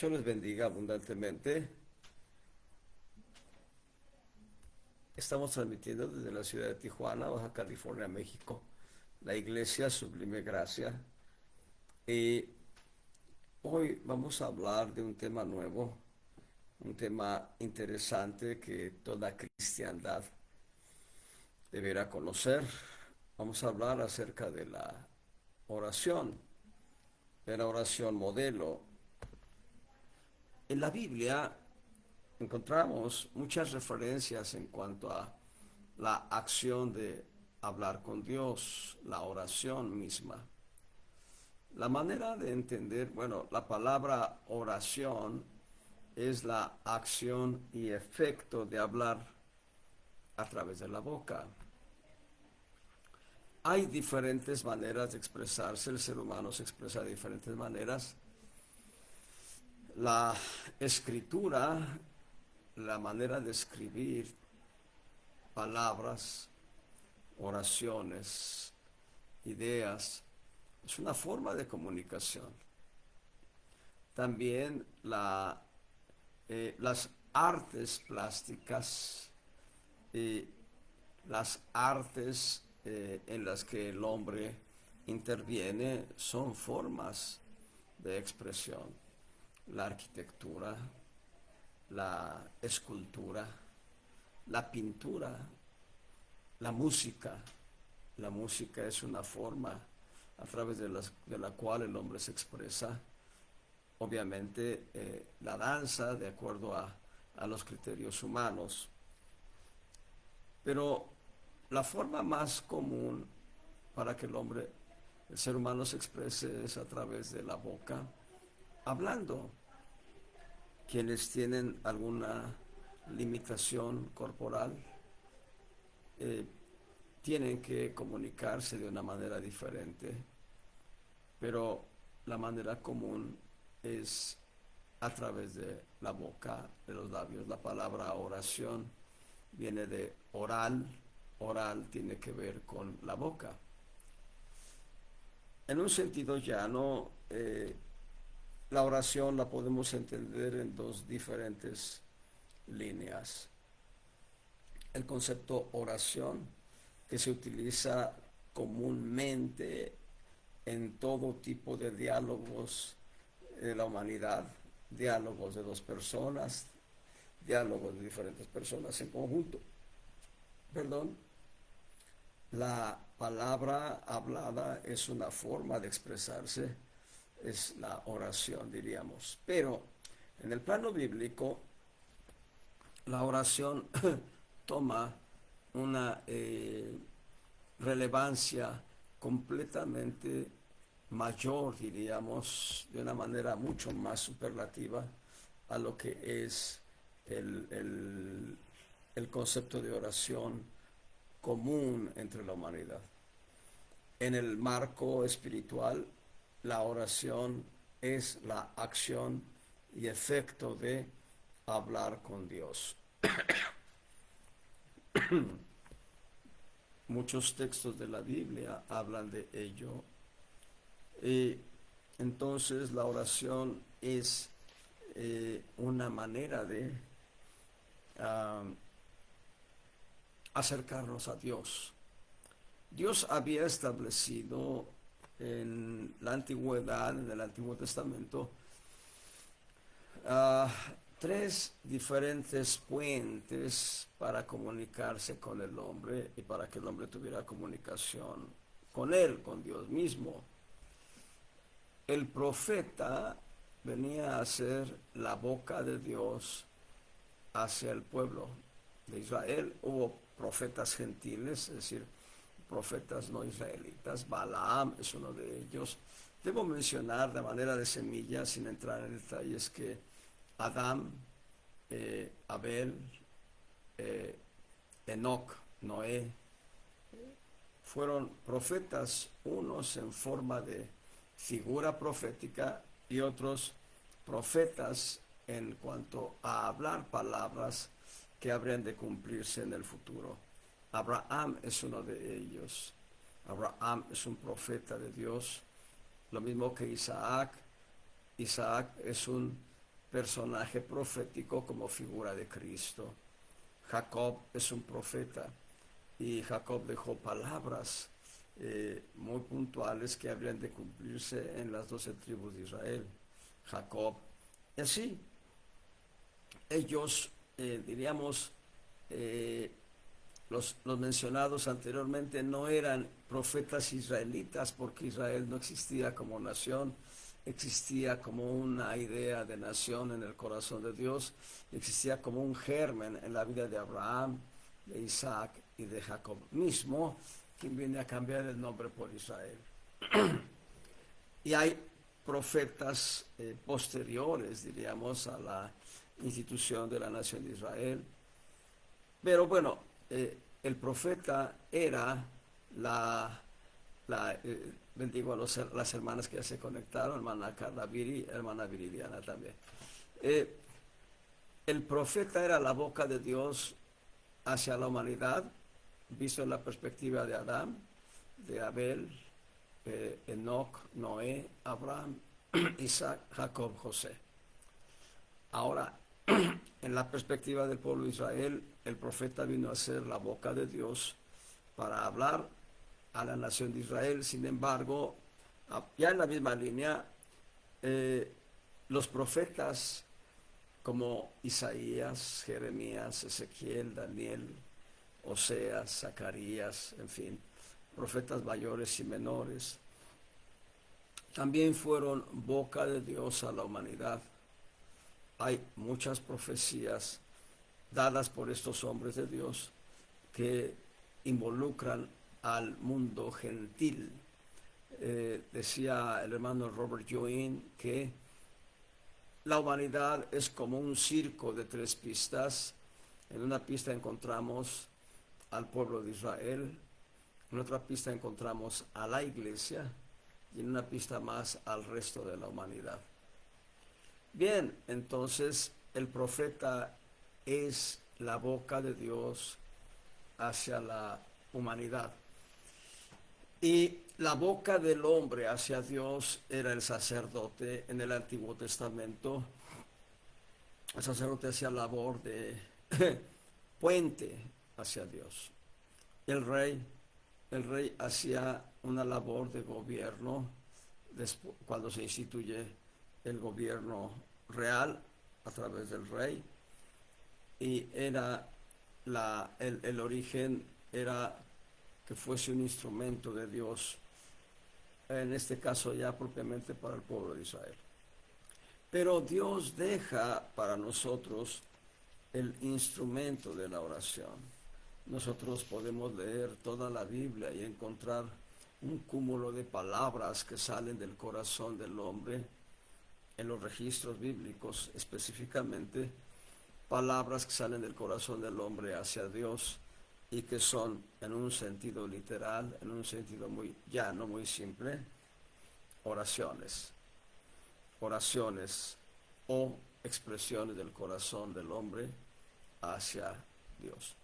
Dios les bendiga abundantemente. Estamos transmitiendo desde la ciudad de Tijuana, Baja California, México, la Iglesia Sublime Gracia. Y hoy vamos a hablar de un tema nuevo, un tema interesante que toda cristiandad deberá conocer. Vamos a hablar acerca oración, de la oración modelo. En la Biblia encontramos muchas referencias en cuanto a la acción de hablar con Dios, la oración misma. La manera de entender, bueno, la palabra oración es la acción y efecto de hablar a través de la boca. Hay diferentes maneras de expresarse, el ser humano se expresa de diferentes maneras. La escritura, la manera de escribir palabras, oraciones, ideas, es una forma de comunicación. También las artes plásticas y las artes en las que el hombre interviene son formas de expresión. La arquitectura, la escultura, la pintura, la música. La música es una forma a través de la cual el hombre se expresa. Obviamente la danza de acuerdo a los criterios humanos. Pero la forma más común para que el ser humano se exprese es a través de la boca, hablando. Quienes tienen alguna limitación corporal eh, tienen que comunicarse de una manera diferente, pero la manera común es a través de la boca, de los labios. La palabra oración viene de oral, oral tiene que ver con la boca. En un sentido llano, la oración la podemos entender en dos diferentes líneas. El concepto oración, que se utiliza comúnmente en todo tipo de diálogos de la humanidad, diálogos de dos personas, diálogos de diferentes personas en conjunto. Perdón, la palabra hablada es una forma de expresarse, es la oración, diríamos. Pero en el plano bíblico, la oración toma una relevancia completamente mayor, diríamos, de una manera mucho más superlativa a lo que es el, el, el concepto de oración común entre la humanidad. En el marco espiritual, la oración es la acción y efecto de hablar con Dios. Muchos textos de la Biblia hablan de ello. Y entonces la oración es una manera de uh, acercarnos a Dios. Dios había establecido en la antigüedad, en el Antiguo Testamento, uh, tres diferentes puentes para comunicarse con el hombre y para que el hombre tuviera comunicación con él, con Dios mismo. El profeta venía a ser la boca de Dios hacia el pueblo de Israel. Hubo profetas gentiles, es decir, profetas no israelitas. Balaam es uno de ellos. Debo mencionar de manera de semilla, sin entrar en detalles, que Adán, Abel, Enoc, Noé, fueron profetas, unos en forma de figura profética y otros profetas en cuanto a hablar palabras que habrían de cumplirse en el futuro. Abraham es uno de ellos. Abraham es un profeta de Dios, lo mismo que Isaac. Isaac es un personaje profético como figura de Cristo. Jacob es un profeta y Jacob dejó palabras muy puntuales que habrían de cumplirse en las 12 tribus de Israel. Jacob, y así, ellos, diríamos, eh, los mencionados anteriormente no eran profetas israelitas porque Israel no existía como nación, existía como una idea de nación en el corazón de Dios, existía como un germen en la vida de Abraham, de Isaac y de Jacob mismo, quien viene a cambiar el nombre por Israel. Y hay profetas posteriores, diríamos, a la institución de la nación de Israel. Pero bueno, el profeta era bendigo a las hermanas que ya se conectaron, hermana Carla Viri, hermana Viridiana también. Eh, el profeta era la boca de Dios hacia la humanidad, visto en la perspectiva de Adán, de Abel, Enoc, Noé, Abraham, Isaac, Jacob, José. Ahora, en la perspectiva del pueblo de Israel, el profeta vino a ser la boca de Dios para hablar a la nación de Israel. Sin embargo, ya en la misma línea, los profetas como Isaías, Jeremías, Ezequiel, Daniel, Oseas, Zacarías, en fin, profetas mayores y menores, también fueron boca de Dios a la humanidad. Hay muchas profecías dadas por estos hombres de Dios que involucran al mundo gentil. Decía el hermano Robert Join que la humanidad es como un circo de 3 pistas. En una pista encontramos al pueblo de Israel, en otra pista encontramos a la iglesia y en una pista más al resto de la humanidad. Bien, entonces el profeta es la boca de Dios hacia la humanidad. Y la boca del hombre hacia Dios era el sacerdote en el Antiguo Testamento. El sacerdote hacía labor de puente hacia Dios. El rey hacía una labor de gobierno cuando se instituye el gobierno real a través del rey, y era el origen era que fuese un instrumento de Dios, en este caso ya propiamente para el pueblo de Israel. Pero Dios deja para nosotros el instrumento de la oración. Nosotros podemos leer toda la Biblia y encontrar un cúmulo de palabras que salen del corazón del hombre en los registros bíblicos, específicamente palabras que salen del corazón del hombre hacia Dios y que son en un sentido literal, en un sentido muy llano, muy simple, oraciones o expresiones del corazón del hombre hacia Dios.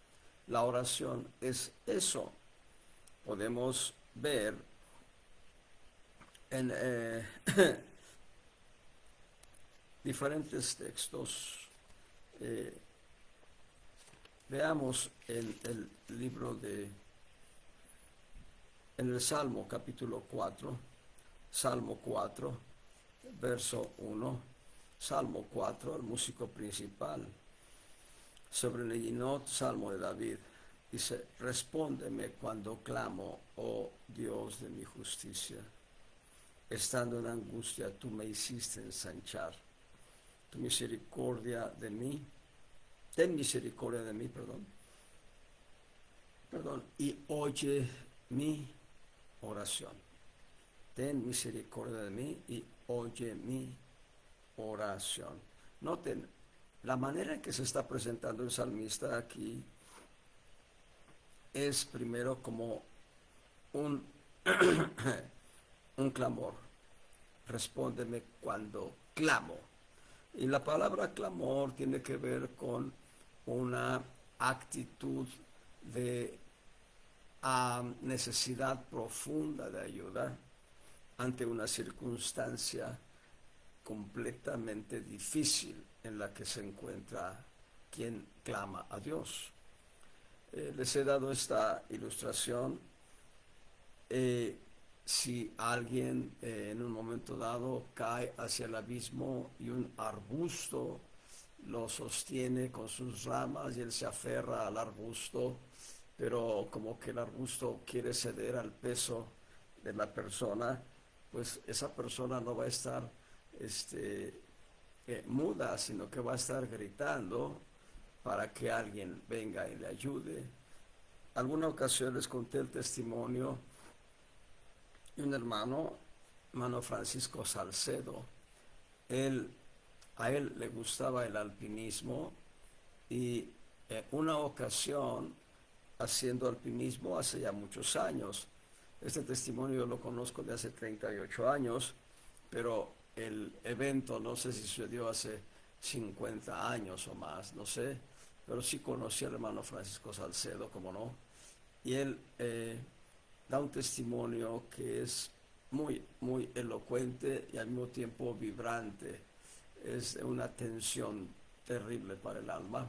La oración es eso. Podemos ver en diferentes textos. Veamos en el libro en el Salmo capítulo 4, Salmo 4, verso 1, Salmo 4, el músico principal, sobre Leginot, Salmo de David, dice: respóndeme cuando clamo, oh Dios de mi justicia. Estando en angustia, tú me hiciste ensanchar. Tu misericordia de mí, ten misericordia de mí, perdón, y oye mi oración. Ten misericordia de mí y oye mi oración. Noten la manera en que se está presentando el salmista aquí. Es primero como un un clamor. Respóndeme cuando clamo. Y la palabra clamor tiene que ver con una actitud de necesidad profunda de ayuda ante una circunstancia completamente difícil en la que se encuentra quien clama a Dios. Les he dado esta ilustración. Si alguien en un momento dado cae hacia el abismo y un arbusto lo sostiene con sus ramas y él se aferra al arbusto, pero como que el arbusto quiere ceder al peso de la persona, pues esa persona no va a estar muda, sino que va a estar gritando para que alguien venga y le ayude. Alguna ocasión les conté el testimonio de un hermano Francisco Salcedo. A él le gustaba el alpinismo y una ocasión haciendo alpinismo hace ya muchos años. Este testimonio lo conozco de hace 38 años, pero el evento no sé si sucedió hace 50 años o más, no sé, pero sí conocí al hermano Francisco Salcedo, como no, y él da un testimonio que es muy, muy elocuente y al mismo tiempo vibrante. Es una tensión terrible para el alma.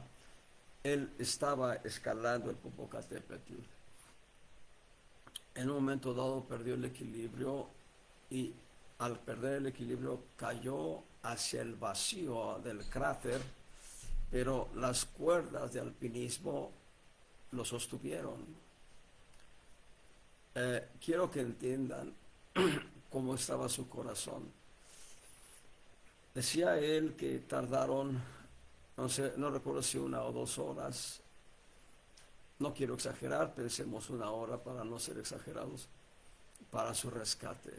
Él estaba escalando el Popocatépetl. En un momento dado perdió el equilibrio y al perder el equilibrio cayó hacia el vacío del cráter, pero las cuerdas de alpinismo lo sostuvieron. Quiero que entiendan cómo estaba su corazón. Decía él que tardaron, no sé, no recuerdo si 1 o 2 horas, no quiero exagerar, pensemos 1 hora para no ser exagerados, para su rescate.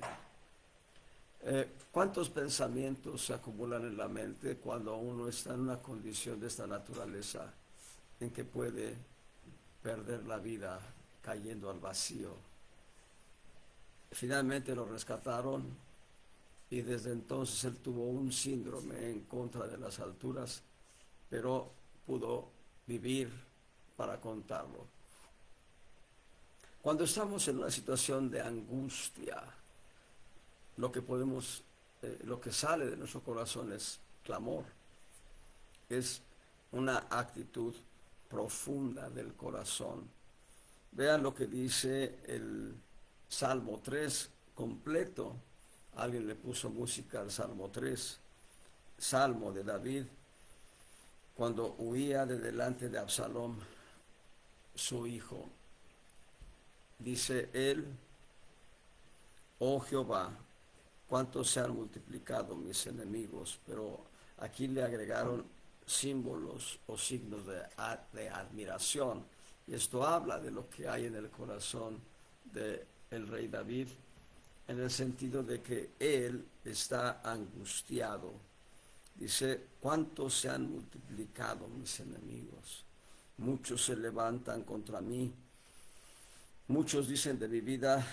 ¿Cuántos pensamientos se acumulan en la mente cuando uno está en una condición de esta naturaleza en que puede perder la vida cayendo al vacío? Finalmente lo rescataron y desde entonces él tuvo un síndrome en contra de las alturas, pero pudo vivir para contarlo. Cuando estamos en una situación de angustia, lo que sale de nuestro corazón es clamor, es una actitud profunda del corazón. Vean lo que dice el Salmo 3 completo. Alguien le puso música al Salmo 3, Salmo de David, cuando huía de delante de Absalom, su hijo. Dice él: oh Jehová, cuánto se han multiplicado mis enemigos. Pero aquí le agregaron símbolos o signos de admiración. Y esto habla de lo que hay en el corazón del rey David, en el sentido de que él está angustiado. Dice: cuántos se han multiplicado mis enemigos. Muchos se levantan contra mí. Muchos dicen de mi vida: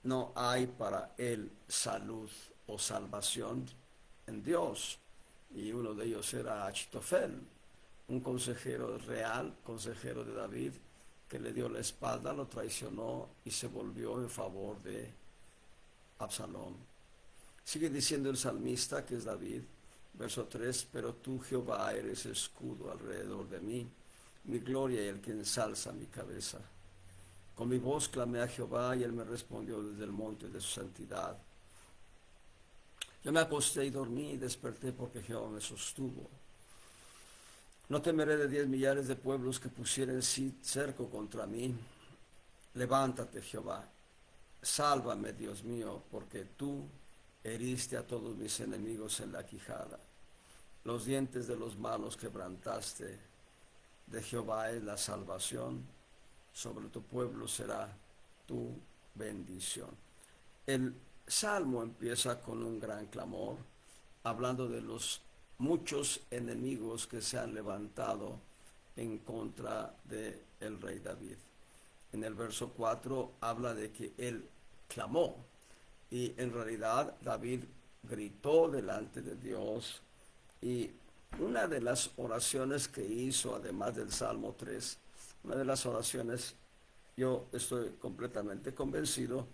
no hay para él salud o salvación en Dios. Y uno de ellos era Achitofel, un consejero real, consejero de David, que le dio la espalda, lo traicionó y se volvió en favor de Absalón. Sigue diciendo el salmista, que es David, verso 3: pero tú, Jehová, eres escudo alrededor de mí, mi gloria y el que ensalza mi cabeza. Con mi voz clamé a Jehová y él me respondió desde el monte de su santidad. Yo me acosté y dormí y desperté porque Jehová me sostuvo. No temeré de 10 millares de pueblos que pusieren cerco contra mí. Levántate, Jehová. Sálvame, Dios mío, porque tú heriste a todos mis enemigos en la quijada. Los dientes de los malos quebrantaste. De Jehová es la salvación. Sobre tu pueblo será tu bendición. El salmo empieza con un gran clamor, hablando de los muchos enemigos que se han levantado en contra del rey David. En el verso 4 habla de que él clamó, y en realidad David gritó delante de Dios. Y una de las oraciones que hizo, además del Salmo 3, una de las oraciones, yo estoy completamente convencido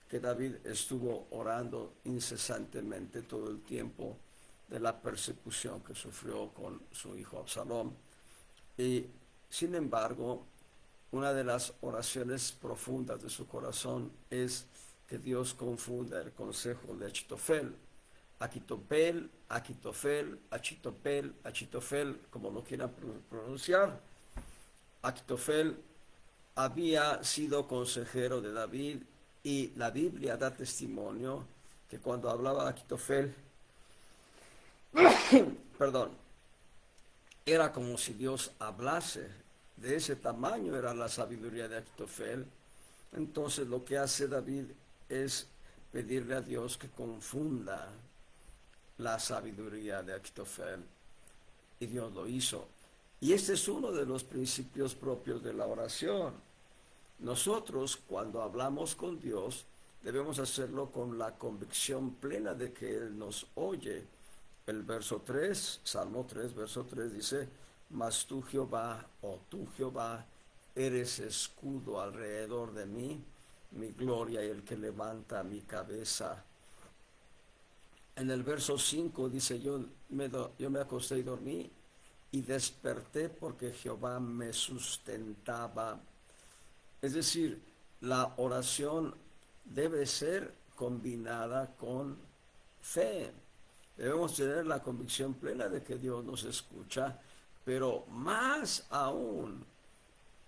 que David estuvo orando incesantemente todo el tiempo de la persecución que sufrió con su hijo Absalón. Y sin embargo, una de las oraciones profundas de su corazón es que Dios confunda el consejo de Achitofel. Achitofel, Achitofel, Achitofel, Achitofel, como lo quieran pronunciar. Achitofel había sido consejero de David y la Biblia da testimonio que cuando hablaba Achitofel, perdón, era como si Dios hablase. De ese tamaño era la sabiduría de Achitofel. Entonces lo que hace David es pedirle a Dios que confunda la sabiduría de Achitofel. Y Dios lo hizo. Y este es uno de los principios propios de la oración. Nosotros, cuando hablamos con Dios, debemos hacerlo con la convicción plena de que Él nos oye. El verso 3, Salmo 3, verso 3 dice, mas tú Jehová, tú Jehová, eres escudo alrededor de mí, mi gloria y el que levanta mi cabeza. En el verso 5 dice, yo me acosté y dormí y desperté porque Jehová me sustentaba. Es decir, la oración debe ser combinada con fe. Debemos tener la convicción plena de que Dios nos escucha, pero más aún,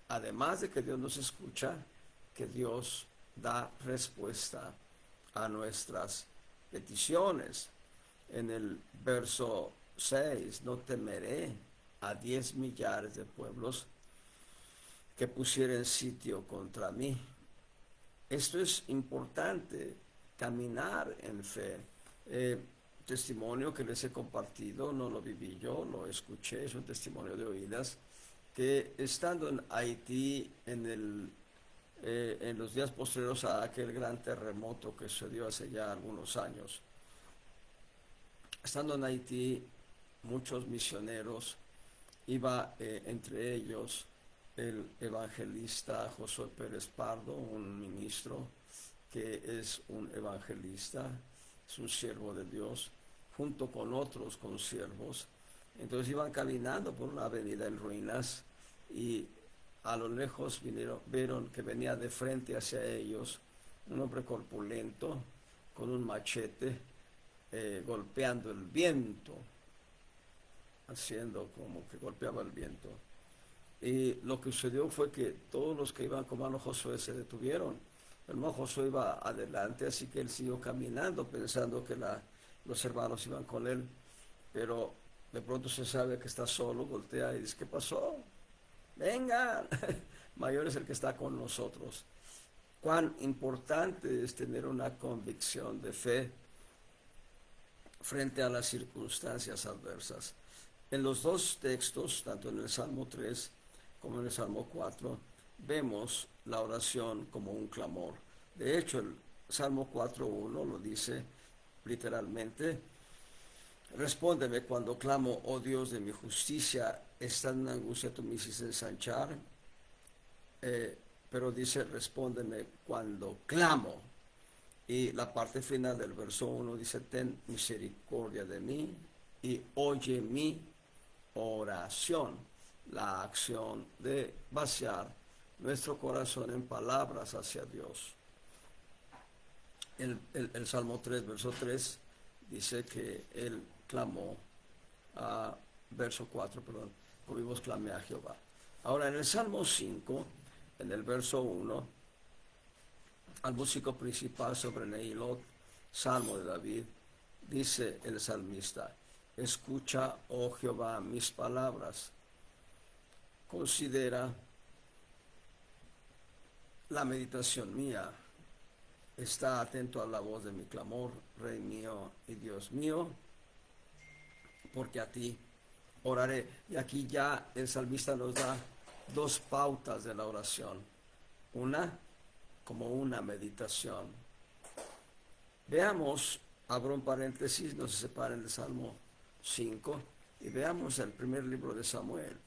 además de que Dios nos escucha, que Dios da respuesta a nuestras peticiones. En el verso 6, no temeré a 10 millares de pueblos que pusieren sitio contra mí. Esto es importante, caminar en fe. Testimonio que les he compartido, no lo viví yo, lo escuché, es un testimonio de oídas, que estando en Haití en los días posteriores a aquel gran terremoto que sucedió hace ya algunos años, estando en Haití, muchos misioneros, iba entre ellos el evangelista Josué Pérez Pardo, un ministro que es un evangelista, es un siervo de Dios, junto con otros consiervos. Entonces iban caminando por una avenida en ruinas y a lo lejos vieron que venía de frente hacia ellos un hombre corpulento con un machete golpeando el viento, haciendo como que golpeaba el viento. Y lo que sucedió fue que todos los que iban con hermano Josué se detuvieron. El hermano Josué iba adelante, así que él siguió caminando pensando que los hermanos iban con él. Pero de pronto se sabe que está solo, voltea y dice, ¿qué pasó? Vengan, mayor es el que está con nosotros. Cuán importante es tener una convicción de fe frente a las circunstancias adversas. En los dos textos, tanto en el Salmo 3 como en el Salmo 4, vemos la oración como un clamor. De hecho, el Salmo 4.1 lo dice literalmente, respóndeme cuando clamo, oh Dios de mi justicia, estando en angustia tú me hiciste ensanchar, pero dice, respóndeme cuando clamo. Y la parte final del verso 1 dice, ten misericordia de mí y oye mi oración, la acción de vaciar nuestro corazón en palabras hacia Dios. El Salmo 3, verso 3, dice que él clamó, verso 4, perdón, por mi voz clamé a Jehová. Ahora en el Salmo 5, en el verso 1, al músico principal sobre Neilot, Salmo de David, dice el salmista, escucha, oh Jehová, mis palabras, considera la meditación mía, está atento a la voz de mi clamor, Rey mío y Dios mío, porque a ti oraré. Y aquí ya el salmista nos da dos pautas de la oración. Una, como una meditación. Veamos, abro un paréntesis, no se separen del Salmo 5, y veamos el primer libro de Samuel.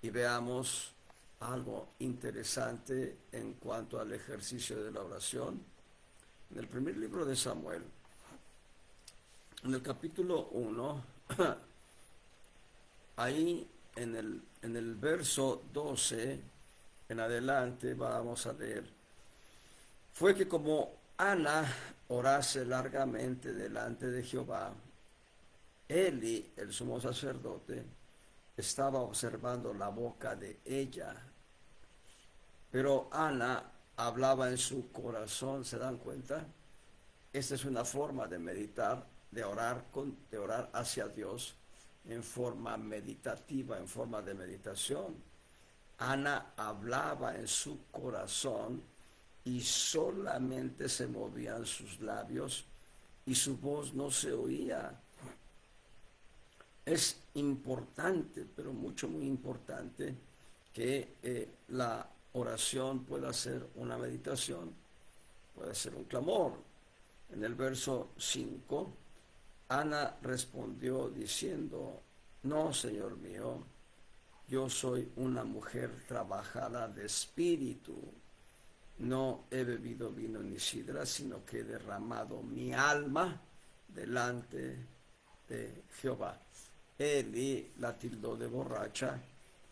Y veamos algo interesante en cuanto al ejercicio de la oración. En el primer libro de Samuel, En el capítulo 1, ahí en el verso 12 en adelante vamos a leer. Fue que como Ana orase largamente delante de Jehová, Eli, el sumo sacerdote, estaba observando la boca de ella. Pero Ana hablaba en su corazón, ¿se dan cuenta? Esta es una forma de meditar, de orar hacia Dios en forma meditativa, en forma de meditación. Ana hablaba en su corazón y solamente se movían sus labios y su voz no se oía. Es importante, pero mucho, muy importante, que la oración pueda ser una meditación, puede ser un clamor. En el verso 5, Ana respondió diciendo, no, Señor mío, yo soy una mujer trabajada de espíritu. No he bebido vino ni sidra, sino que he derramado mi alma delante de Jehová. Eli la tildó de borracha,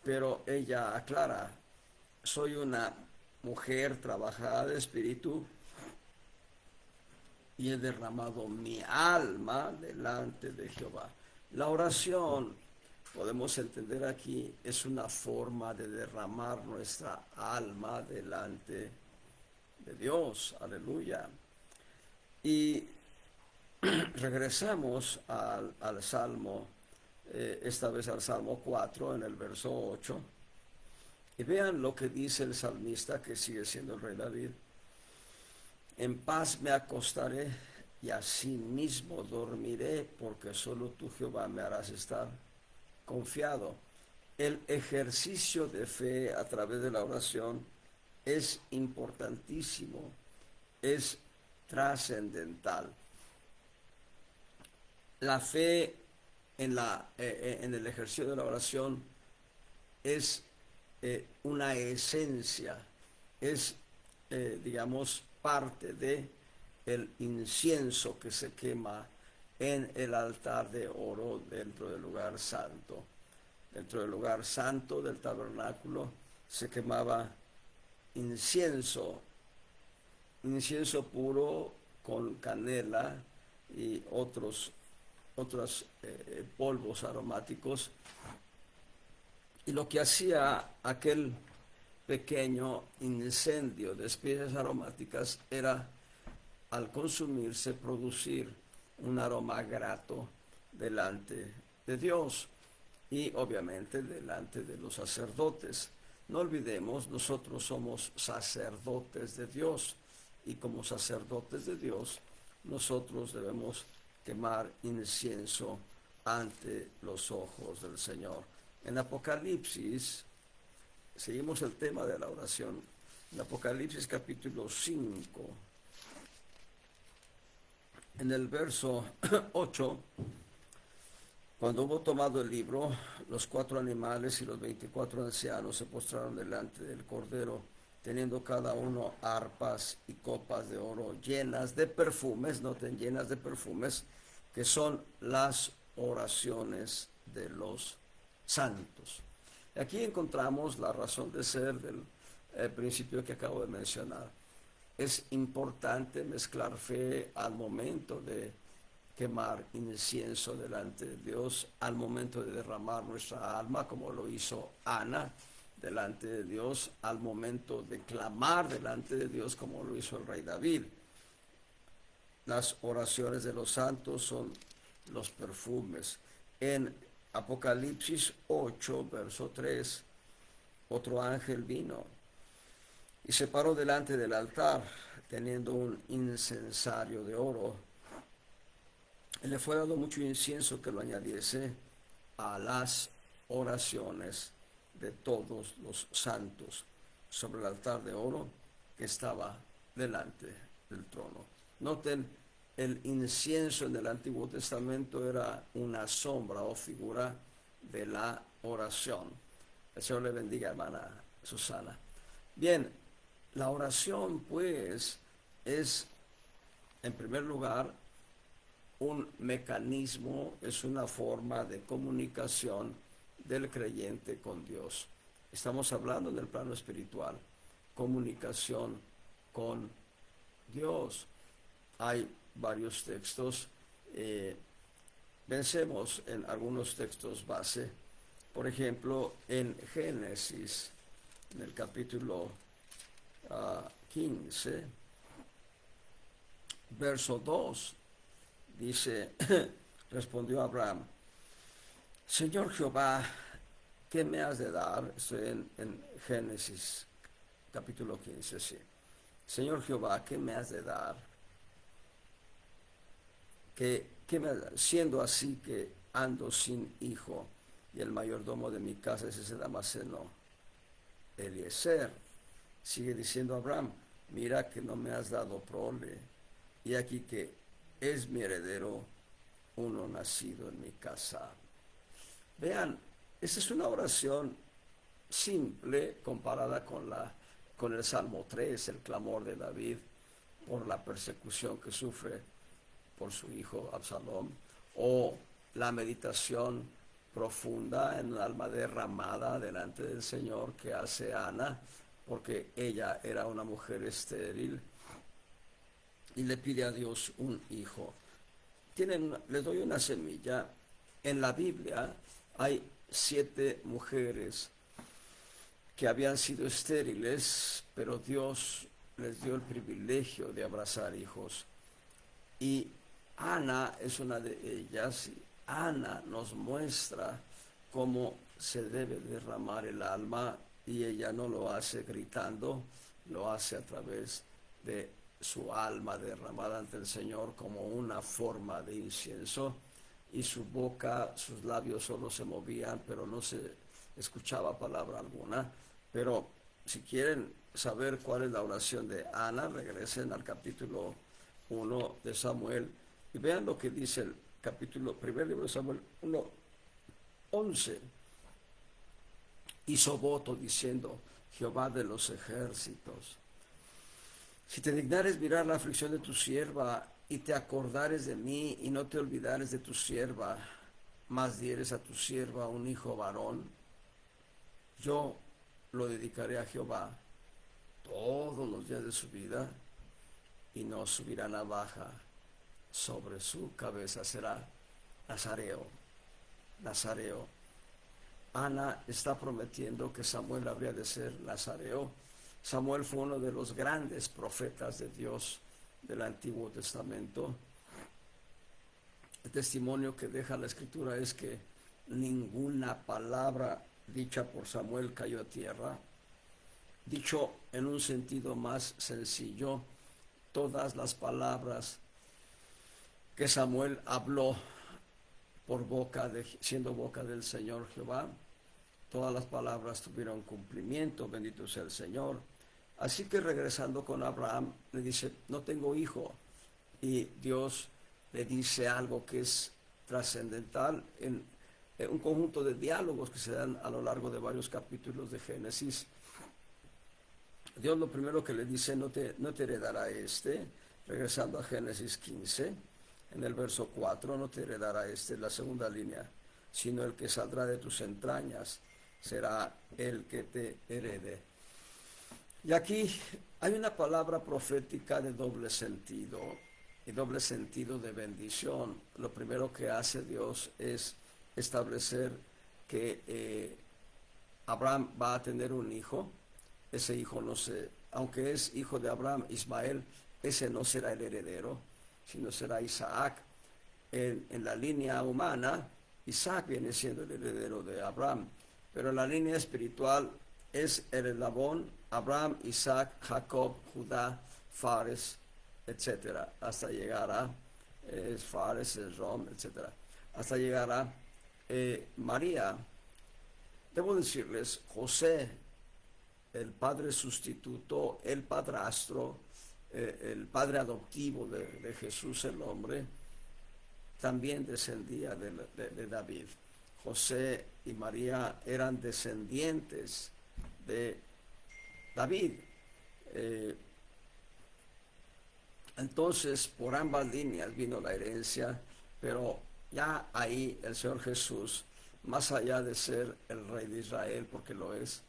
pero ella aclara, soy una mujer trabajada de espíritu y he derramado mi alma delante de Jehová. La oración, podemos entender aquí, es una forma de derramar nuestra alma delante de Dios. Aleluya. Y regresamos al Salmo, esta vez al Salmo 4, en el verso 8. Y vean lo que dice el salmista, que sigue siendo el rey David. En paz me acostaré y asimismo dormiré, porque solo tú, Jehová, me harás estar confiado. El ejercicio de fe a través de la oración es importantísimo, es trascendental. La fe en el ejercicio de la oración es una esencia, es, digamos, parte de el incienso que se quema en el altar de oro dentro del lugar santo. Dentro del lugar santo del tabernáculo se quemaba incienso, incienso puro con canela y otros polvos aromáticos. Y lo que hacía aquel pequeño incendio de especies aromáticas era, al consumirse, producir un aroma grato delante de Dios y obviamente delante de los sacerdotes. No olvidemos, nosotros somos sacerdotes de Dios y como sacerdotes de Dios nosotros debemos quemar incienso ante los ojos del Señor. En Apocalipsis, seguimos el tema de la oración, en Apocalipsis capítulo 5, en el verso 8, cuando hubo tomado el libro, los 4 animales y los 24 ancianos se postraron delante del Cordero, teniendo cada uno arpas y copas de oro llenas de perfumes, noten, llenas de perfumes, que son las oraciones de los santos. Aquí encontramos la razón de ser del principio que acabo de mencionar. Es importante mezclar fe al momento de quemar incienso delante de Dios, al momento de derramar nuestra alma, como lo hizo Ana delante de Dios, al momento de clamar delante de Dios, como lo hizo el rey David. Las oraciones de los santos son los perfumes. En Apocalipsis 8, verso 3, otro ángel vino y se paró delante del altar, teniendo un incensario de oro. Y le fue dado mucho incienso que lo añadiese a las oraciones de todos los santos sobre el altar de oro que estaba delante del trono. Noten, el incienso en el Antiguo Testamento era una sombra o figura de la oración. El Señor le bendiga, hermana Susana. Bien, la oración, pues, es, en primer lugar, un mecanismo, es una forma de comunicación del creyente con Dios. Estamos hablando en el plano espiritual, comunicación con Dios. Hay varios textos. Pensemos en algunos textos base. Por ejemplo, en Génesis, en el capítulo 15, verso 2, dice, respondió Abraham, Señor Jehová, ¿qué me has de dar? Estoy en Génesis, capítulo 15, sí. Señor Jehová, ¿qué me has de dar? Siendo así que ando sin hijo, y el mayordomo de mi casa es ese Damaseno, Eliezer. Sigue diciendo Abraham, mira que no me has dado prole, y aquí que es mi heredero uno nacido en mi casa. Vean, esta es una oración simple comparada con el Salmo 3, el clamor de David por la persecución que sufre por su hijo Absalom, o la meditación profunda en el alma derramada delante del Señor que hace Ana, porque ella era una mujer estéril y le pide a Dios un hijo. Les doy una semilla. En la Biblia hay 7 mujeres que habían sido estériles, pero Dios les dio el privilegio de abrazar hijos. Y Ana es una de ellas. Y Ana nos muestra cómo se debe derramar el alma, y ella no lo hace gritando, lo hace a través de su alma derramada ante el Señor como una forma de incienso, y su boca, sus labios solo se movían, pero no se escuchaba palabra alguna. Pero si quieren saber cuál es la oración de Ana, regresen al capítulo 1 de Samuel y vean lo que dice el primer libro de Samuel 1:11. Hizo voto diciendo, Jehová de los ejércitos, si te dignares mirar la aflicción de tu sierva y te acordares de mí y no te olvidares de tu sierva, mas dieres a tu sierva un hijo varón, yo lo dedicaré a Jehová todos los días de su vida, y no subirá navaja sobre su cabeza, será nazareo. Nazareo. Ana está prometiendo que Samuel habría de ser nazareo. Samuel fue uno de los grandes profetas de Dios del Antiguo Testamento. El testimonio que deja la Escritura es que ninguna palabra dicha por Samuel cayó a tierra. Dicho en un sentido más sencillo, todas las palabras que Samuel habló siendo boca del Señor Jehová, todas las palabras tuvieron cumplimiento, bendito sea el Señor. Así que regresando con Abraham, le dice, no tengo hijo, y Dios le dice algo que es trascendental en un conjunto de diálogos que se dan a lo largo de varios capítulos de Génesis. Dios lo primero que le dice, no te heredará regresando a Génesis 15, en el verso 4, no te heredará la segunda línea, sino el que saldrá de tus entrañas será el que te herede. Y aquí hay una palabra profética de doble sentido, y doble sentido de bendición. Lo primero que hace Dios es establecer que Abraham va a tener un hijo. Ese hijo aunque es hijo de Abraham, Ismael, ese no será el heredero, sino será Isaac. En la línea humana, Isaac viene siendo el heredero de Abraham, pero en la línea espiritual es el eslabón Abraham, Isaac, Jacob, Judá, Fares, etc. Hasta llegar a Fares, Esrom, etc. Hasta llegar a María. Debo decirles, José, el padre sustituto, el padrastro, el padre adoptivo de Jesús el hombre, también descendía de David. José y María eran descendientes de David. Entonces, por ambas líneas vino la herencia. Pero ya ahí el Señor Jesús, más allá de ser el Rey de Israel, porque lo es,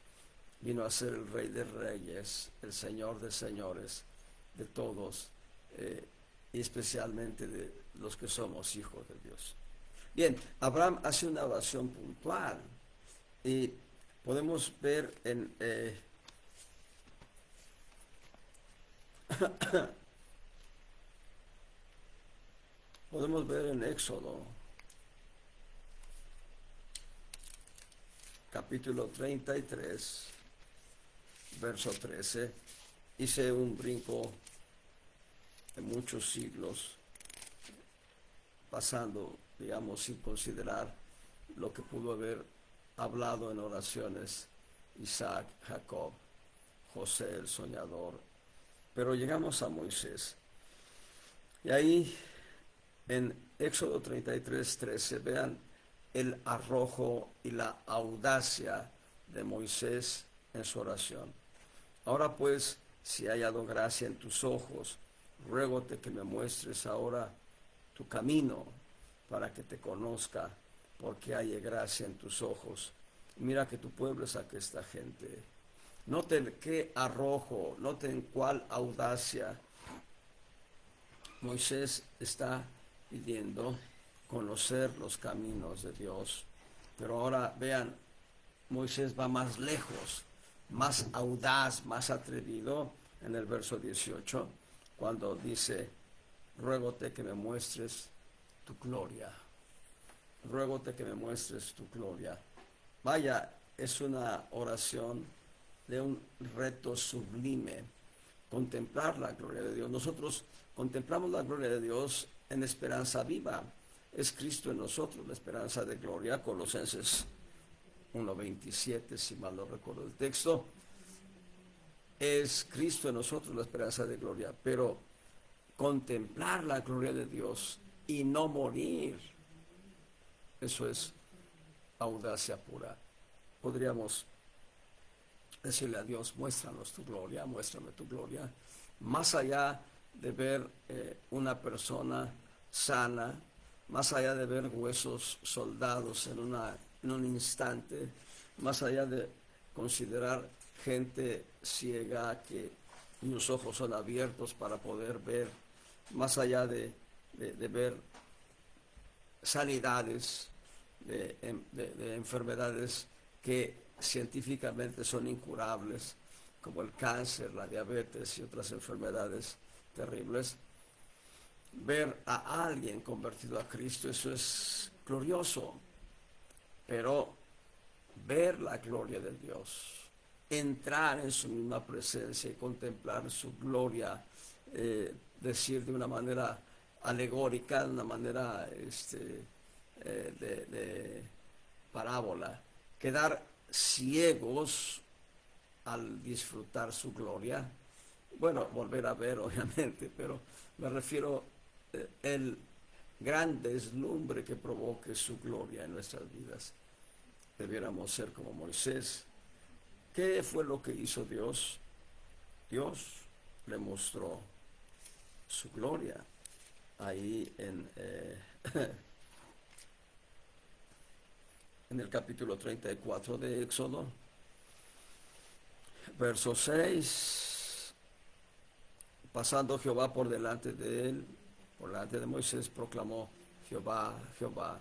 vino a ser el Rey de Reyes, el Señor de Señores, de todos, y especialmente de los que somos hijos de Dios. Bien, Abraham hace una oración puntual y podemos ver en podemos ver en Éxodo capítulo 33 verso 13. Hice un brinco de muchos siglos pasando, digamos, sin considerar lo que pudo haber hablado en oraciones Isaac, Jacob, José el soñador. Pero llegamos a Moisés. Y ahí en Éxodo 33, 13, vean el arrojo y la audacia de Moisés en su oración. Ahora pues, si he hallado gracia en tus ojos, ruégote que me muestres ahora tu camino para que te conozca, porque haya gracia en tus ojos. Mira que tu pueblo es esta gente. Noten qué arrojo, noten cuál audacia. Moisés está pidiendo conocer los caminos de Dios. Pero ahora vean, Moisés va más lejos, más audaz, más atrevido en el verso 18, cuando dice, ruégote que me muestres tu gloria. Ruégote que me muestres tu gloria. Vaya, es una oración de un reto sublime, contemplar la gloria de Dios. Nosotros contemplamos la gloria de Dios en esperanza viva. Es Cristo en nosotros la esperanza de gloria. Colosenses 1:27, si mal no recuerdo el texto. Es Cristo en nosotros la esperanza de gloria. Pero contemplar la gloria de Dios y no morir, eso es audacia pura. Podríamos decirle a Dios, muéstranos tu gloria, muéstrame tu gloria. Más allá de ver una persona sana, más allá de ver huesos soldados en un instante, más allá de considerar gente ciega que sus ojos son abiertos para poder ver, más allá de ver sanidades de enfermedades que científicamente son incurables, como el cáncer, la diabetes y otras enfermedades terribles. Ver a alguien convertido a Cristo, eso es glorioso, pero ver la gloria de Dios, entrar en su misma presencia y contemplar su gloria, decir de una manera alegórica, de una manera de parábola, quedar ciegos al disfrutar su gloria. Bueno, volver a ver obviamente, pero me refiero el gran deslumbre que provoque su gloria en nuestras vidas. Debiéramos ser como Moisés. ¿Qué fue lo que hizo Dios? Dios le mostró su gloria ahí en el capítulo 34 de Éxodo, verso 6. Pasando Jehová por delante de él, por delante de Moisés, proclamó: Jehová, Jehová,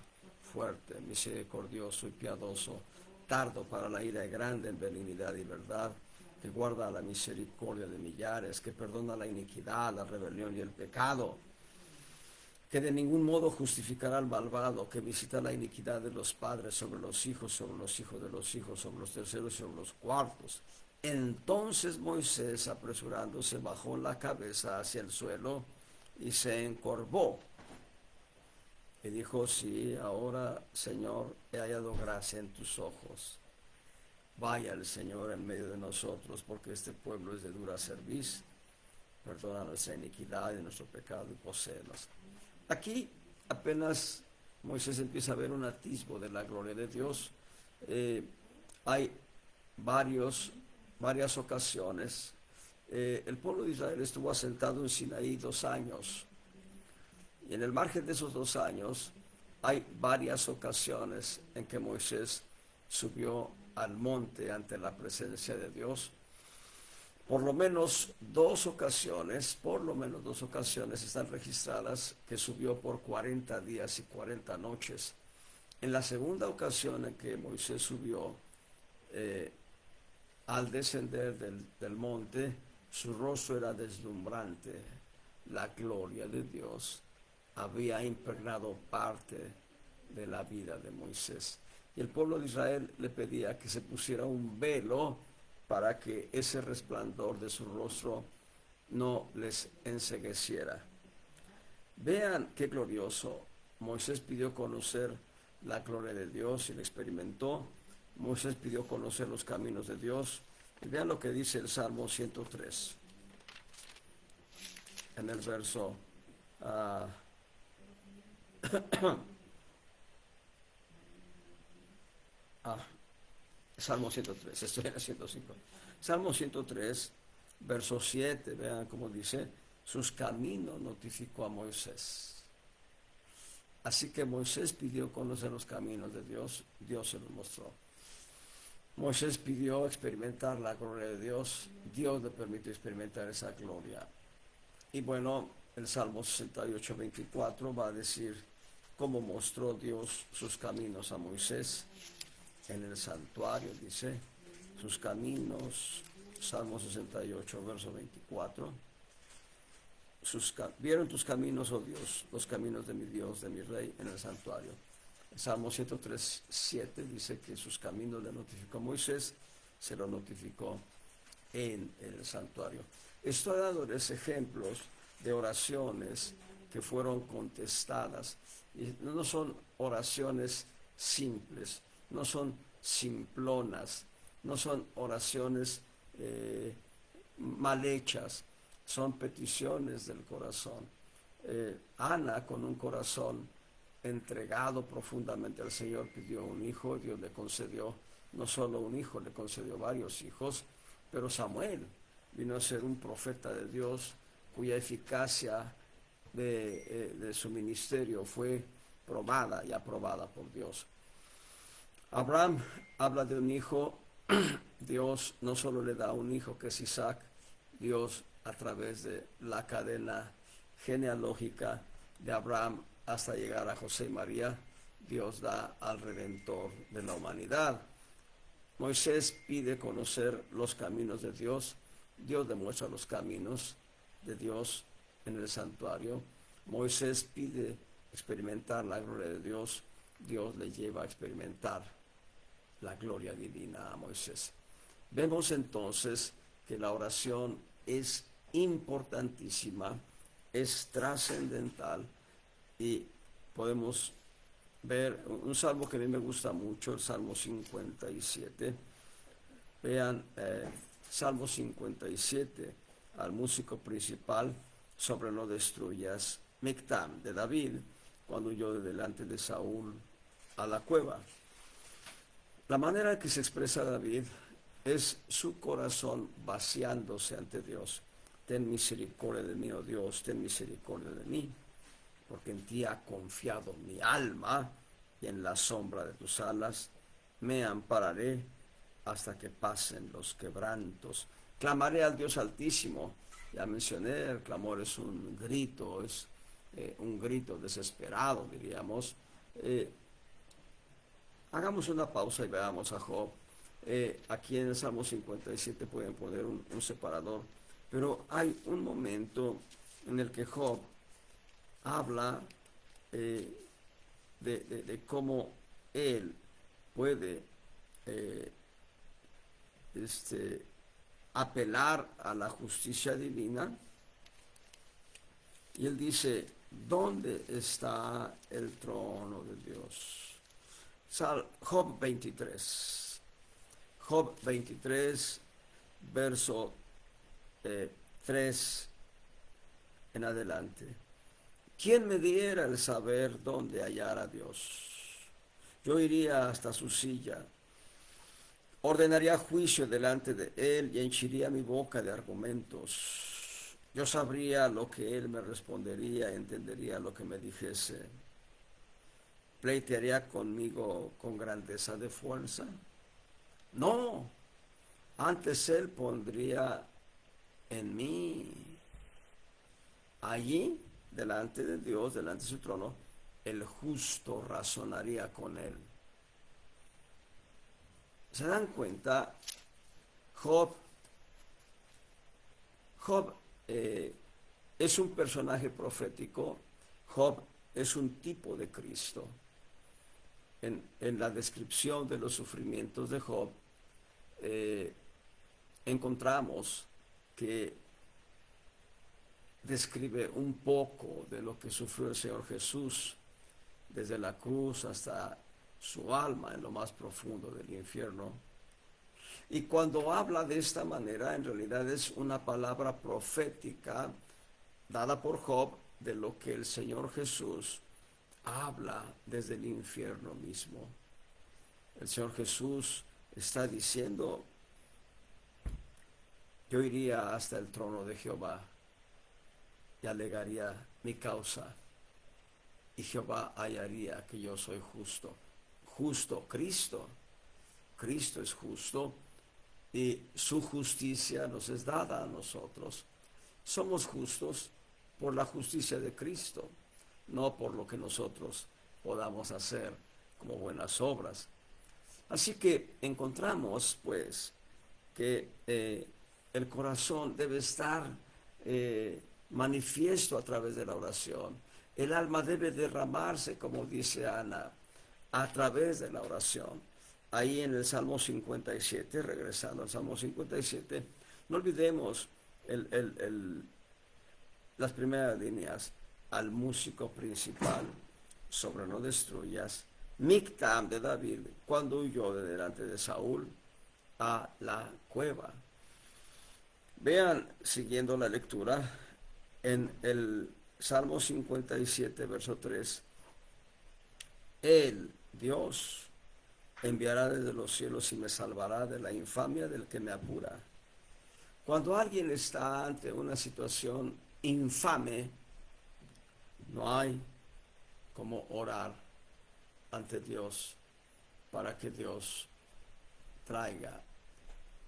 fuerte, misericordioso y piadoso, tardo para la ira y grande en benignidad y verdad, que guarda la misericordia de millares, que perdona la iniquidad, la rebelión y el pecado, que de ningún modo justificará al malvado, que visita la iniquidad de los padres sobre los hijos de los hijos, sobre los terceros y sobre los cuartos. Entonces Moisés, apresurándose, bajó la cabeza hacia el suelo y se encorvó. Y dijo: sí, ahora, Señor, he hallado gracia en tus ojos. Vaya el Señor en medio de nosotros, porque este pueblo es de dura cerviz. Perdona nuestra iniquidad y nuestro pecado y poséenos. Aquí apenas Moisés empieza a ver un atisbo de la gloria de Dios. Hay varias ocasiones. El pueblo de Israel estuvo asentado en Sinaí 2 años. Y en el margen de esos 2 años hay varias ocasiones en que Moisés subió al monte ante la presencia de Dios. Por lo menos dos ocasiones están registradas que subió por 40 días y 40 noches. En la segunda ocasión en que Moisés subió, eh, al descender del monte, su rostro era deslumbrante. La gloria de Dios había impregnado parte de la vida de Moisés. Y el pueblo de Israel le pedía que se pusiera un velo para que ese resplandor de su rostro no les encegueciera. Vean qué glorioso. Moisés pidió conocer la gloria de Dios y la experimentó. Moisés pidió conocer los caminos de Dios. Y vean lo que dice el Salmo 103, en el verso Salmo 103, estoy en el 105. Salmo 103, verso 7, vean cómo dice: sus caminos notificó a Moisés. Así que Moisés pidió conocer los caminos de Dios, Dios se los mostró. Moisés pidió experimentar la gloria de Dios, Dios le permitió experimentar esa gloria. Y bueno, el Salmo 68, 24 va a decir cómo mostró Dios sus caminos a Moisés en el santuario, dice, sus caminos, Salmo 68, verso 24. Vieron tus caminos, oh Dios, los caminos de mi Dios, de mi Rey, en el santuario. El Salmo 103, 7 dice que sus caminos le notificó Moisés, se lo notificó en el santuario. Estoy dándoles ejemplos de oraciones que fueron contestadas. Y no son oraciones simples, no son simplonas, no son oraciones mal hechas, son peticiones del corazón. Ana, con un corazón entregado profundamente al Señor, pidió un hijo. Dios le concedió no solo un hijo, le concedió varios hijos. Pero Samuel vino a ser un profeta de Dios cuya eficacia de su ministerio fue probada y aprobada por Dios. Abraham habla de un hijo. Dios no solo le da un hijo, que es Isaac. Dios, a través de la cadena genealógica de Abraham hasta llegar a José y María, Dios da al Redentor de la humanidad. Moisés pide conocer los caminos de Dios. Dios demuestra los caminos de Dios en el santuario. Moisés pide experimentar la gloria de Dios. Dios le lleva a experimentar la gloria divina a Moisés. Vemos entonces que la oración es importantísima, es trascendental, y podemos ver un salmo que a mí me gusta mucho, el Salmo 57. Vean, Salmo 57, al músico principal: sobre no destruyas, Mictam, de David, cuando huyó de delante de Saúl a la cueva. La manera en que se expresa David es su corazón vaciándose ante Dios. Ten misericordia de mí, oh Dios, ten misericordia de mí, porque en ti ha confiado mi alma, y en la sombra de tus alas me ampararé hasta que pasen los quebrantos. Clamaré al Dios Altísimo. Ya mencioné, el clamor es un grito, es un grito desesperado, diríamos. Hagamos una pausa y veamos a Job. Aquí en el Salmo 57 pueden poner un separador, pero hay un momento en el que Job habla de cómo él puede apelar a la justicia divina. Y él dice: ¿dónde está el trono de Dios? Job 23. Job 23, verso 3 en adelante. ¿Quién me diera el saber dónde hallar a Dios? Yo iría hasta su silla, ordenaría juicio delante de él y henchiría mi boca de argumentos. yo sabría lo que él me respondería, entendería lo que me dijese. ¿Pleitearía conmigo con grandeza de fuerza? No, antes él pondría en mí, allí, delante de Dios, delante de su trono, el justo razonaría con él. ¿Se dan cuenta? Job, Job es un personaje profético. Job es un tipo de Cristo. En la descripción de los sufrimientos de Job, encontramos que describe un poco de lo que sufrió el Señor Jesús, desde la cruz hasta su alma en lo más profundo del infierno. Y cuando habla de esta manera, en realidad es una palabra profética dada por Job de lo que el Señor Jesús habla desde el infierno mismo. El Señor Jesús está diciendo: yo iría hasta el trono de Jehová y alegaría mi causa, y Jehová hallaría que yo soy justo. Justo, Cristo. Cristo es justo y su justicia nos es dada a nosotros. Somos justos por la justicia de Cristo, no por lo que nosotros podamos hacer como buenas obras. Así que encontramos, pues, que el corazón debe estar manifiesto a través de la oración. El alma debe derramarse, como dice Ana, a través de la oración. Ahí en el Salmo 57, regresando al Salmo 57, no olvidemos las primeras líneas: al músico principal, sobre no destruyas. Mictam de David, cuando huyó de delante de Saúl a la cueva. Vean, siguiendo la lectura, en el Salmo 57, verso 3, Él, Dios, enviará desde los cielos y me salvará de la infamia del que me apura. Cuando alguien está ante una situación infame, no hay como orar ante Dios para que Dios traiga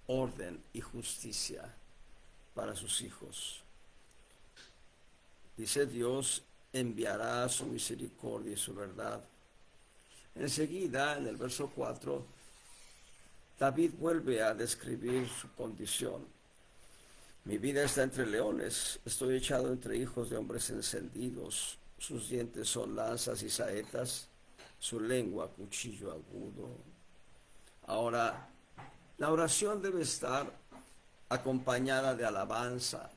orden y justicia para sus hijos. Dice: Dios enviará su misericordia y su verdad. Enseguida, en el verso 4, David vuelve a describir su condición. Mi vida está entre leones, estoy echado entre hijos de hombres encendidos. Sus dientes son lanzas y saetas, su lengua cuchillo agudo. Ahora, la oración debe estar acompañada de alabanza.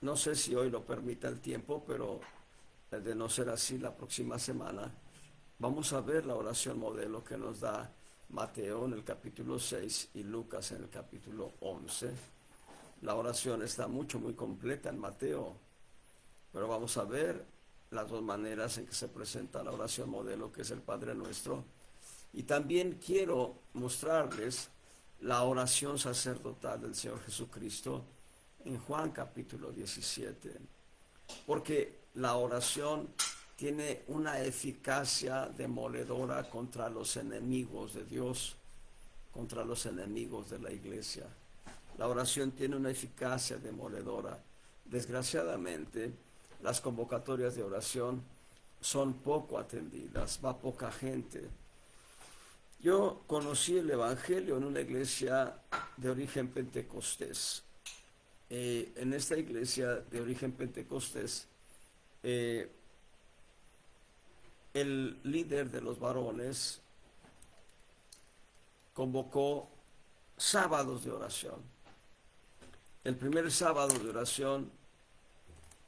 No sé si hoy lo permita el tiempo, pero de no ser así, la próxima semana vamos a ver la oración modelo que nos da Mateo en el capítulo 6 y Lucas en el capítulo 11. La oración está muy completa en Mateo, pero vamos a ver las dos maneras en que se presenta la oración modelo, que es el Padre Nuestro. Y también quiero mostrarles la oración sacerdotal del Señor Jesucristo en Juan capítulo 17, porque la oración tiene una eficacia demoledora contra los enemigos de Dios, contra los enemigos de la iglesia. La oración tiene una eficacia demoledora. Desgraciadamente, las convocatorias de oración son poco atendidas, va poca gente. Yo conocí el Evangelio en una iglesia de origen pentecostés. En esta iglesia de origen pentecostés, el líder de los varones convocó sábados de oración. El primer sábado de oración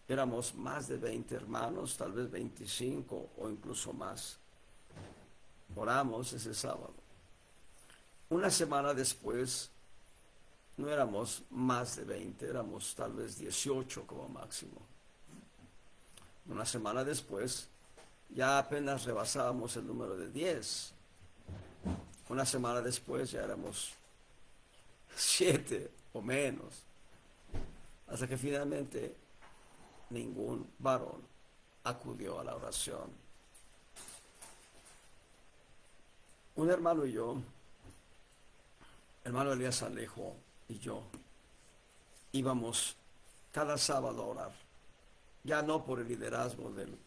éramos más de 20 hermanos, tal vez 25 o incluso más. Oramos ese sábado. Una semana después no éramos más de 20, éramos tal vez 18 como máximo. Una semana después ya apenas rebasábamos el número de 10. Una semana después ya éramos 7 o menos. hasta que finalmente ningún varón acudió a la oración. Un hermano y yo, hermano Elías Alejo y yo, íbamos cada sábado a orar, ya no por el liderazgo del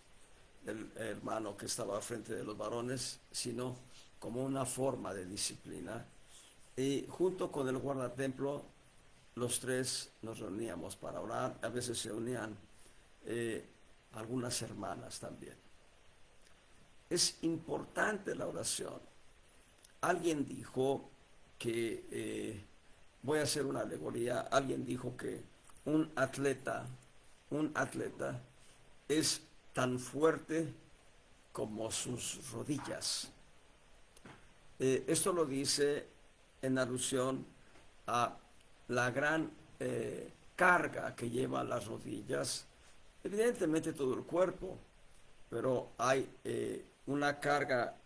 hermano que estaba al frente de los varones, sino como una forma de disciplina. Y junto con el guardatemplo, los tres nos reuníamos para orar. A veces se unían algunas hermanas también. Es importante la oración. Alguien dijo que, voy a hacer una alegoría, alguien dijo que un atleta es tan fuerte como sus rodillas. Esto lo dice en alusión a la gran carga que llevan las rodillas, evidentemente todo el cuerpo, pero hay una carga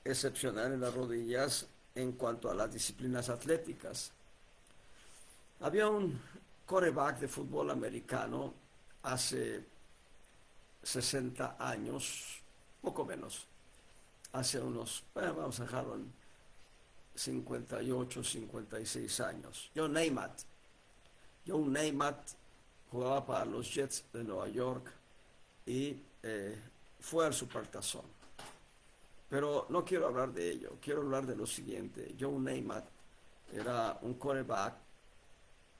excepcional en las rodillas en cuanto a las disciplinas atléticas. Había un quarterback de fútbol americano hace 60 años, poco menos, hace unos, vamos a dejarlo en 58, 56 años. John Namath jugaba para los Jets de Nueva York y fue al Supertazón. Pero no quiero hablar de ello, quiero hablar de lo siguiente. John Namath era un quarterback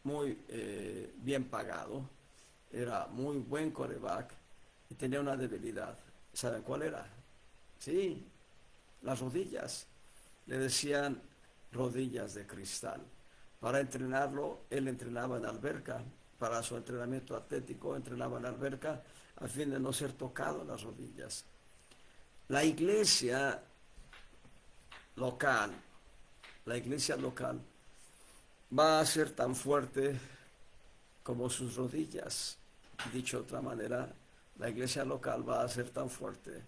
muy bien pagado, era muy buen quarterback y tenía una debilidad. ¿Saben cuál era? Sí, las rodillas. Le decían rodillas de cristal. Para entrenarlo, él entrenaba en alberca. Para su entrenamiento atlético, entrenaba en alberca a fin de no ser tocado en las rodillas. La iglesia local va a ser tan fuerte como sus rodillas. Dicho de otra manera, la iglesia local va a ser tan fuerte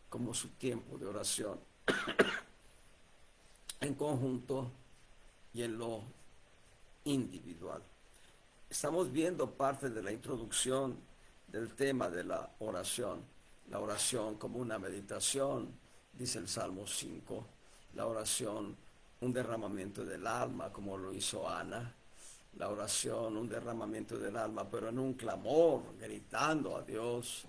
como su tiempo de oración en conjunto y en lo individual. Estamos viendo parte de la introducción del tema de la oración como una meditación, dice el Salmo 5, la oración un derramamiento del alma, como lo hizo Ana, la oración un derramamiento del alma, pero en un clamor, gritando a Dios,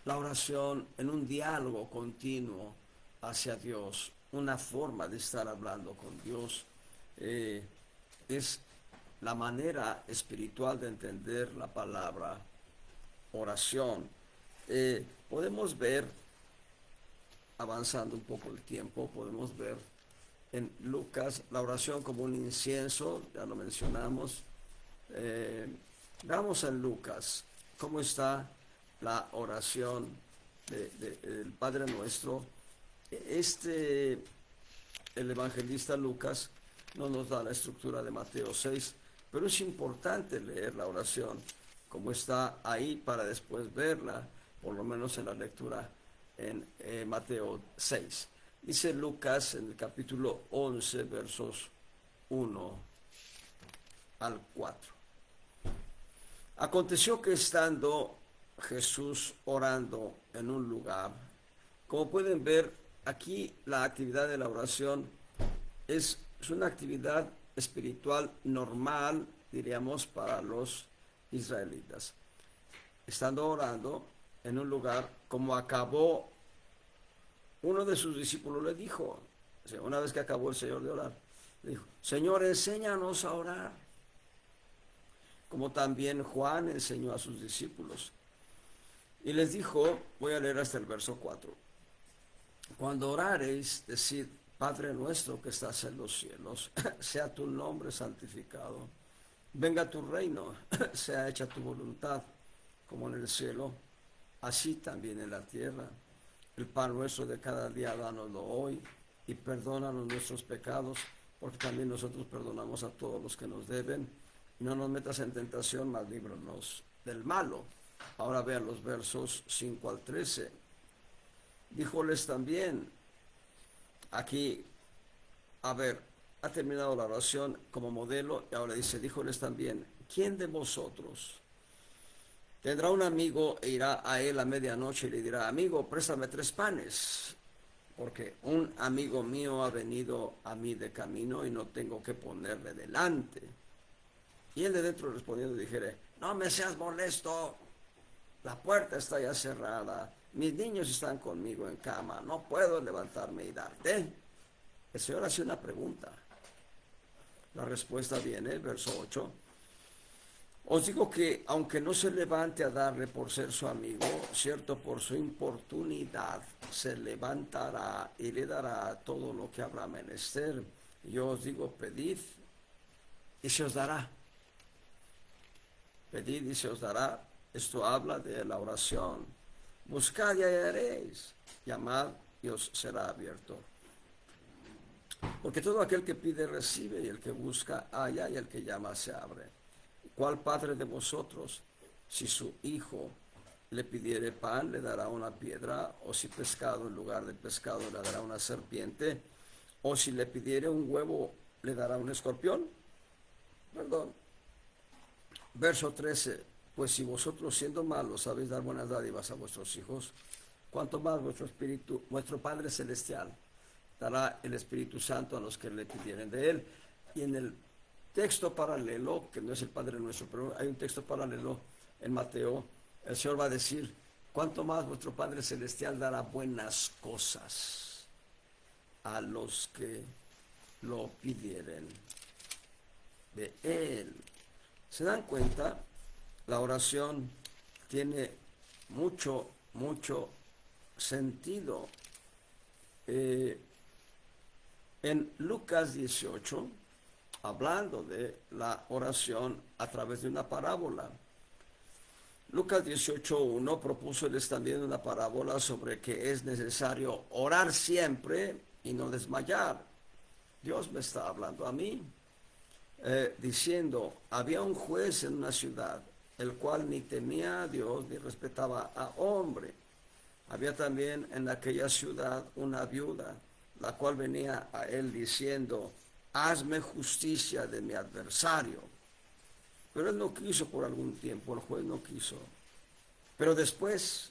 la oración en un diálogo continuo hacia Dios, una forma de estar hablando con Dios, es la manera espiritual de entender la palabra oración. Podemos ver, avanzando un poco el tiempo, podemos ver en Lucas la oración como un incienso, ya lo mencionamos. Veamos en Lucas cómo está la oración del Padre Nuestro. El evangelista Lucas no nos da la estructura de Mateo 6, pero es importante leer la oración como está ahí para después verla, por lo menos en la lectura en Mateo 6. Dice Lucas en el capítulo 11, versos 1 al 4. Aconteció que estando Jesús orando en un lugar, como pueden ver, aquí la actividad de la oración es una actividad espiritual normal, diríamos, para los israelitas. Estando orando en un lugar, como acabó, uno de sus discípulos le dijo, o sea, una vez que acabó el Señor de orar, le dijo, Señor, enséñanos a orar, como también Juan enseñó a sus discípulos. Y les dijo, voy a leer hasta el verso 4, cuando orareis, decid, Padre nuestro que estás en los cielos, sea tu nombre santificado, venga tu reino, sea hecha tu voluntad, como en el cielo, así también en la tierra. El pan nuestro de cada día, dánoslo hoy, y perdónanos nuestros pecados, porque también nosotros perdonamos a todos los que nos deben. Y no nos metas en tentación, mas líbranos del malo. Ahora vean los versos 5 al 13. Díjoles también, aquí, a ver, ha terminado la oración como modelo, y ahora dice, díjoles también, ¿quién de vosotros tendrá un amigo e irá a él a medianoche y le dirá, amigo, préstame 3 panes, porque un amigo mío ha venido a mí de camino y no tengo que ponerle delante? Y él de dentro respondiendo dijere, no me seas molesto, la puerta está ya cerrada, mis niños están conmigo en cama, no puedo levantarme y darte. El Señor hace una pregunta. La respuesta viene, verso 8. Os digo que aunque no se levante a darle por ser su amigo, cierto, por su importunidad se levantará y le dará todo lo que habrá menester. Yo os digo, pedid y se os dará. Pedid y se os dará. Esto habla de la oración. Buscad y hallaréis. Llamad y os será abierto. Porque todo aquel que pide recibe, y el que busca halla, y el que llama se abre. ¿Cuál padre de vosotros, si su hijo le pidiere pan, le dará una piedra? ¿O si pescado en lugar de pescado le dará una serpiente? ¿O si le pidiere un huevo, le dará un escorpión? Perdón. Verso 13. Pues si vosotros siendo malos sabéis dar buenas dádivas a vuestros hijos, cuánto más vuestro Padre Celestial dará el Espíritu Santo a los que le pidieren de él. Y en el texto paralelo, que no es el Padre Nuestro, pero hay un texto paralelo en Mateo, el Señor va a decir, cuánto más vuestro Padre Celestial dará buenas cosas a los que lo pidieren de él. ¿Se dan cuenta? La oración tiene mucho sentido. En Lucas 18, hablando de la oración a través de una parábola, Lucas 18:1 propuso él también una parábola sobre que es necesario orar siempre y no desmayar. Dios me está hablando a mí, diciendo, había un juez en una ciudad, el cual ni temía a Dios ni respetaba a hombre. Había también en aquella ciudad una viuda, la cual venía a él diciendo, hazme justicia de mi adversario. Pero él no quiso por algún tiempo, el juez no quiso. Pero después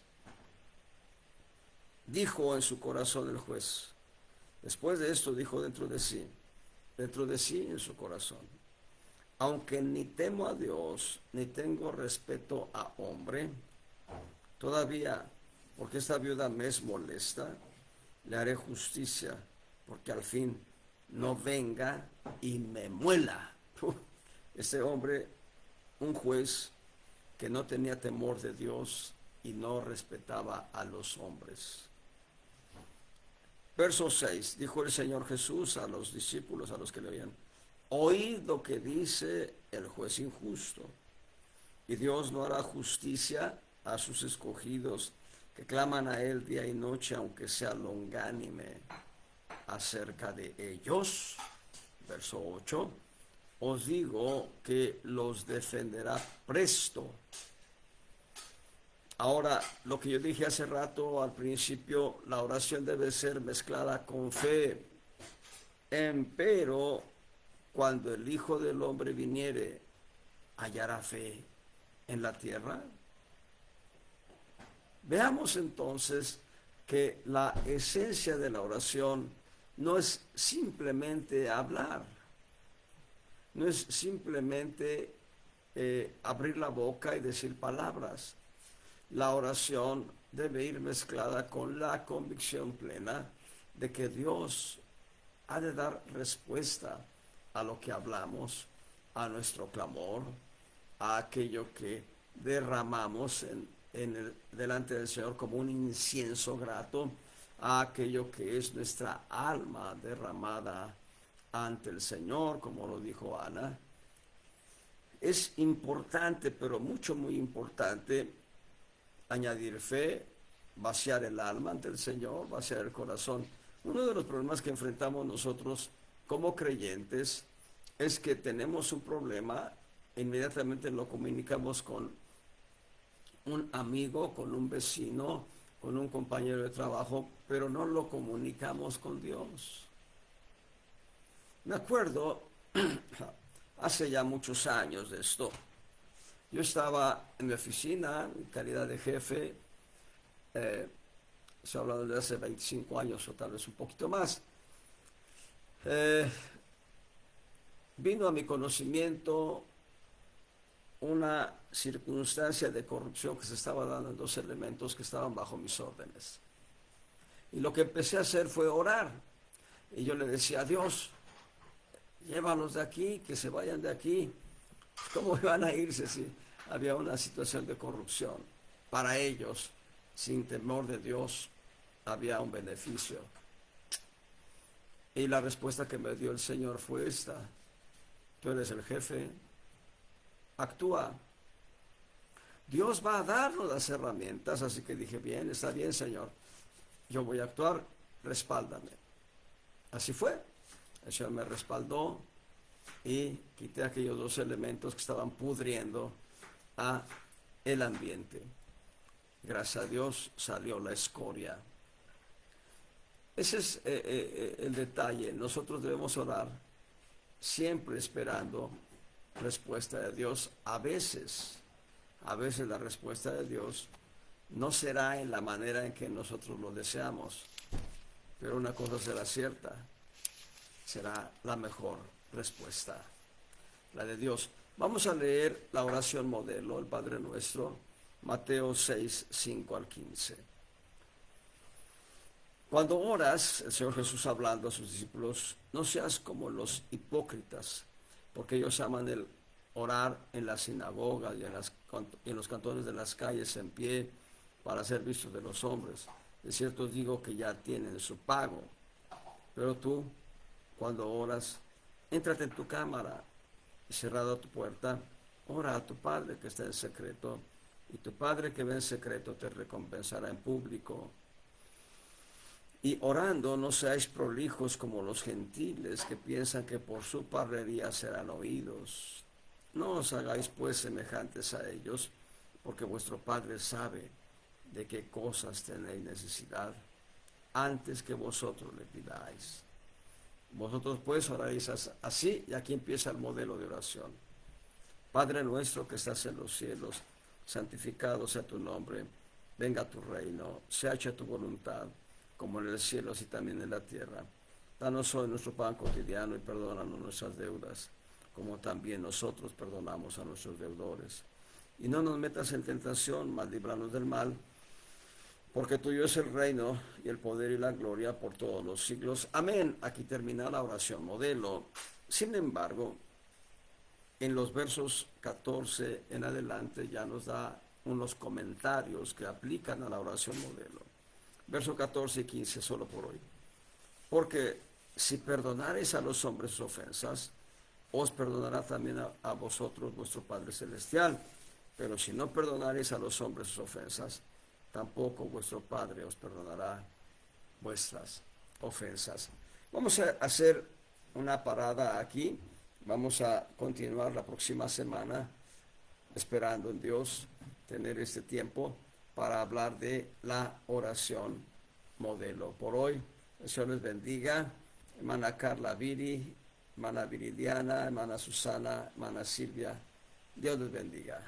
dijo en su corazón el juez, después de esto dijo dentro de sí en su corazón, aunque ni temo a Dios, ni tengo respeto a hombre, todavía, porque esta viuda me es molesta, le haré justicia, porque al fin no venga y me muela. Este hombre, un juez que no tenía temor de Dios y no respetaba a los hombres. Verso 6, dijo el Señor Jesús a los discípulos, a los que le oían, oíd lo que dice el juez injusto, y Dios no hará justicia a sus escogidos que claman a él día y noche, aunque sea longánime acerca de ellos. Verso 8, os digo que los defenderá presto. Ahora, lo que yo dije hace rato al principio, la oración debe ser mezclada con fe. Empero, cuando el Hijo del Hombre viniere, ¿hallará fe en la tierra? Veamos entonces que la esencia de la oración no es simplemente hablar, no es simplemente abrir la boca y decir palabras. La oración debe ir mezclada con la convicción plena de que Dios ha de dar respuesta a lo que hablamos, a nuestro clamor, a aquello que derramamos delante del Señor como un incienso grato, a aquello que es nuestra alma derramada ante el Señor, como lo dijo Ana. Es importante, pero muy importante, añadir fe, vaciar el alma ante el Señor, vaciar el corazón. Uno de los problemas que enfrentamos nosotros como creyentes es que tenemos un problema, inmediatamente lo comunicamos con un amigo, con un vecino, con un compañero de trabajo, pero no lo comunicamos con Dios. Me acuerdo hace ya muchos años de esto. Yo estaba en mi oficina, en calidad de jefe, eh, estoy hablando de hace 25 años o tal vez un poquito más. Eh, Vino a mi conocimiento una circunstancia de corrupción que se estaba dando en dos elementos que estaban bajo mis órdenes. Y lo que empecé a hacer fue orar. Y yo le decía a Dios, llévalos de aquí, que se vayan de aquí. ¿Cómo iban a irse si había una situación de corrupción? Para ellos, sin temor de Dios, había un beneficio. Y la respuesta que me dio el Señor fue esta: tú eres el jefe, actúa. Dios va a darnos las herramientas, así que dije, bien, está bien, Señor, yo voy a actuar, respáldame. Así fue, el Señor me respaldó y quité aquellos dos elementos que estaban pudriendo a el ambiente. Gracias a Dios salió la escoria. Ese es el detalle. Nosotros debemos orar siempre esperando respuesta de Dios. A veces la respuesta de Dios no será en la manera en que nosotros lo deseamos, pero una cosa será cierta, será la mejor respuesta, la de Dios. Vamos a leer la oración modelo, el Padre Nuestro, Mateo 6, 5 al 15. Cuando oras, el Señor Jesús hablando a sus discípulos, no seas como los hipócritas, porque ellos aman el orar en las sinagogas y en los cantones de las calles en pie para ser vistos de los hombres. De cierto os digo que ya tienen su pago. Pero tú, cuando oras, éntrate en tu cámara y cerrada tu puerta, ora a tu Padre que está en secreto, y tu Padre que ve en secreto te recompensará en público. Y orando no seáis prolijos como los gentiles que piensan que por su parrería serán oídos. No os hagáis pues semejantes a ellos, porque vuestro Padre sabe de qué cosas tenéis necesidad antes que vosotros le pidáis. Vosotros pues oraréis así, y aquí empieza el modelo de oración. Padre nuestro que estás en los cielos, santificado sea tu nombre, venga tu reino, sea hecha tu voluntad, como en el cielo, así también en la tierra. Danos hoy nuestro pan cotidiano y perdónanos nuestras deudas, como también nosotros perdonamos a nuestros deudores. Y no nos metas en tentación, mas líbranos del mal, porque tuyo es el reino y el poder y la gloria por todos los siglos. Amén. Aquí termina la oración modelo. Sin embargo, en los versos 14 en adelante ya nos da unos comentarios que aplican a la oración modelo. Versos 14 y 15 solo por hoy. Porque si perdonareis a los hombres sus ofensas, os perdonará también a vosotros vuestro Padre Celestial. Pero si no perdonareis a los hombres sus ofensas, tampoco vuestro Padre os perdonará vuestras ofensas. Vamos a hacer una parada aquí. Vamos a continuar la próxima semana, esperando en Dios tener este tiempo para hablar de la oración modelo. Por hoy, el Señor les bendiga. Hermana Carla Viri, hermana Viridiana, hermana Susana, hermana Silvia. Dios les bendiga.